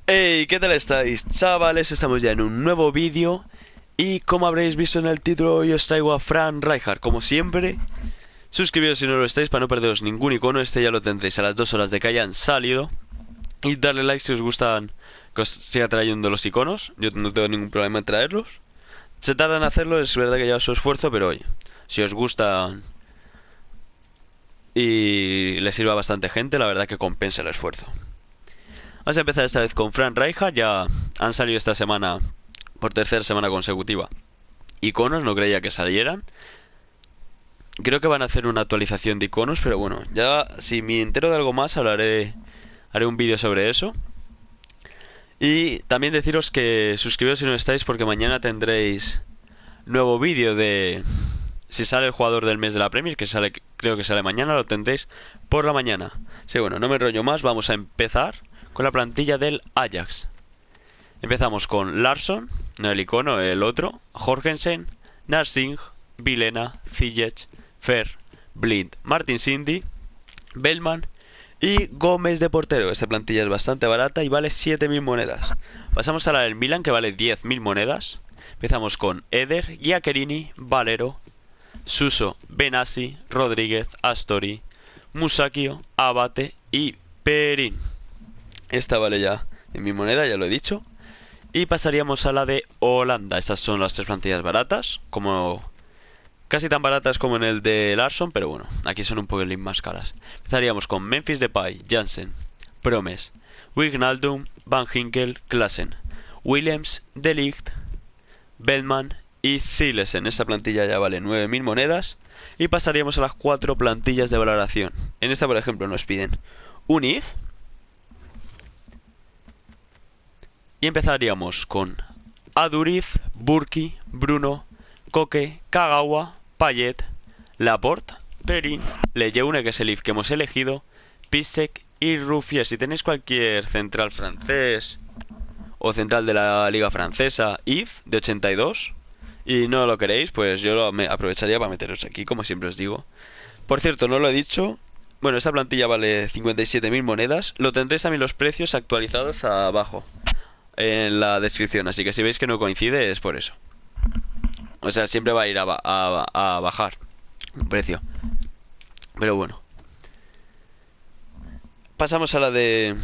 Hey, ¿qué tal estáis, chavales? Estamos ya en un nuevo vídeo y como habréis visto en el título, hoy os traigo a Frank Rijkaard. Como siempre, suscribiros si no lo estáis para no perderos ningún icono. Este ya lo tendréis a las 2 horas de que hayan salido. Y darle like si os gustan que os siga trayendo los iconos. Yo no tengo ningún problema en traerlos. Se tarda en hacerlo, es verdad que lleva su esfuerzo, pero oye, si os gusta y le sirva a bastante gente, la verdad que compensa el esfuerzo. Vamos a empezar esta vez con Frank Rijkaard. Ya han salido esta semana por tercera semana consecutiva iconos, no creía que salieran. Creo que van a hacer una actualización de iconos, pero bueno, ya si me entero de algo más haré un vídeo sobre eso. Y también deciros que suscribiros si no estáis porque mañana tendréis nuevo vídeo de si sale el jugador del mes de la Premier, que sale, creo que sale mañana, lo tendréis por la mañana. Sí, bueno, no me enrollo más, vamos a empezar con la plantilla del Ajax. Empezamos con Larsson, no el icono, el otro, Jorgensen, Narsing, Vilena, Ziyech, Fer, Blind, Martin Cindy, Bellman y Gómez de portero. Esta plantilla es bastante barata y vale 7.000 monedas. Pasamos a la del Milan, que vale 10.000 monedas. Empezamos con Eder, Giaccherini, Valero, Suso, Benassi, Rodríguez, Astori, Musakio, Abate y Perin. Esta vale ya en mi moneda, ya lo he dicho. Y pasaríamos a la de Holanda. Estas son las tres plantillas baratas, como casi tan baratas como en el de Larsson, pero bueno, aquí son un poquito más caras. Empezaríamos con Memphis Depay, Jansen, Promes, Wijnaldum, Van Ginkel, Klaassen, Williams, De Ligt, Bellman y Zilesen. Esta plantilla ya vale 9.000 monedas. Y pasaríamos a las cuatro plantillas de valoración. En esta, por ejemplo, nos piden un IF. Y empezaríamos con Aduriz, Burki, Bruno, Koke, Kagawa, Payet, Laporte, Perin, Lejeune, que es el IF que hemos elegido, Pisek y Ruffier. Si tenéis cualquier central francés o central de la liga francesa IF de 82 y no lo queréis, pues yo lo aprovecharía para meteros aquí, como siempre os digo. Por cierto, no lo he dicho. Bueno, esta plantilla vale 57.000 monedas. Lo tendréis también los precios actualizados abajo en la descripción, así que si veis que no coincide es por eso. O sea, siempre va a ir a bajar un precio. Pero bueno. Pasamos a la de...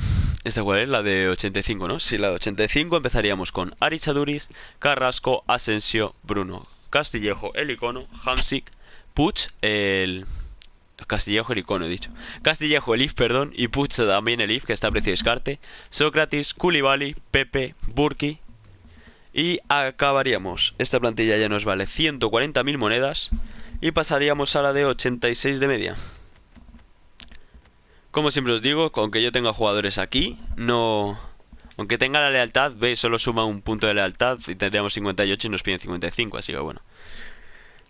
¿Esta cuál es? La de 85, ¿no? Sí, la de 85. Empezaríamos con Aritz Aduriz, Carrasco, Asensio, Bruno, Castillejo, el icono, Hamsik, Puig, el... Castillejo el icono, he dicho. Castillejo el IF, perdón, y Puig también el IF, que está a precio de descarte. Sócrates, Koulibaly, Pepe, Burki. Y acabaríamos. Esta plantilla ya nos vale 140.000 monedas. Y pasaríamos a la de 86 de media. Como siempre os digo, aunque yo tenga jugadores aquí, no... Aunque tenga la lealtad, veis, solo suma un punto de lealtad y tendríamos 58 y nos piden 55, así que bueno.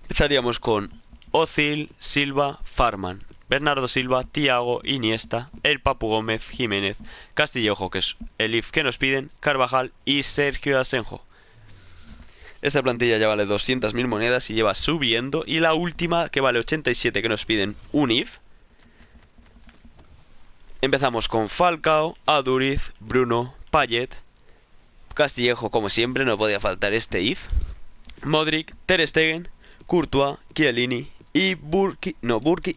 Empezaríamos con Ozil, Silva, Farman, Bernardo Silva, Thiago, Iniesta, el Papu Gómez, Jiménez, Castillejo, que es el IF que nos piden, Carvajal y Sergio Asenjo. Esta plantilla ya vale 200.000 monedas y lleva subiendo. Y la última, que vale 87, que nos piden un IF. Empezamos con Falcao, Aduriz, Bruno, Payet, Castillejo, como siempre, no podía faltar este IF, Modric, Ter Stegen, Courtois, Chiellini y Burki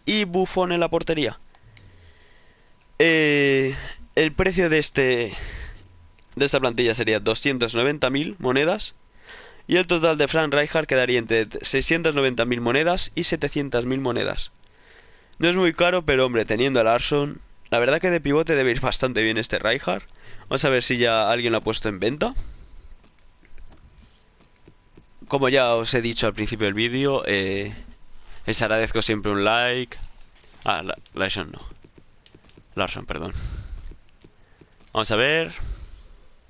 y Buffon en la portería. El precio de esta plantilla sería 290.000 monedas. Y el total de Frank Rijkaard quedaría entre 690.000 monedas y 700.000 monedas. No es muy caro, pero hombre, teniendo a Larsson, la verdad que de pivote debe ir bastante bien este Rijkaard. Vamos a ver si ya alguien lo ha puesto en venta. Como ya os he dicho al principio del vídeo, les agradezco siempre un like. Larsson no. Larsson, perdón. Vamos a ver.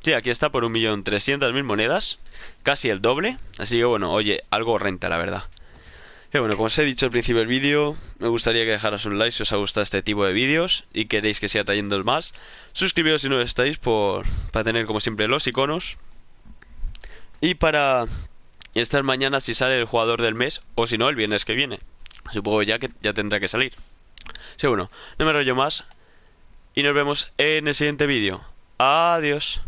Sí, aquí está por 1.300.000 monedas. Casi el doble. Así que bueno, oye, algo renta, la verdad. Y bueno, como os he dicho al principio del vídeo, me gustaría que dejaras un like si os ha gustado este tipo de vídeos y queréis que siga trayendo más. Suscribiros si no lo estáis para tener como siempre los iconos. Y para estar mañana si sale el jugador del mes, o si no, el viernes que viene. Supongo ya que ya tendrá que salir. Sí, bueno, no me rollo más. Y nos vemos en el siguiente vídeo. Adiós.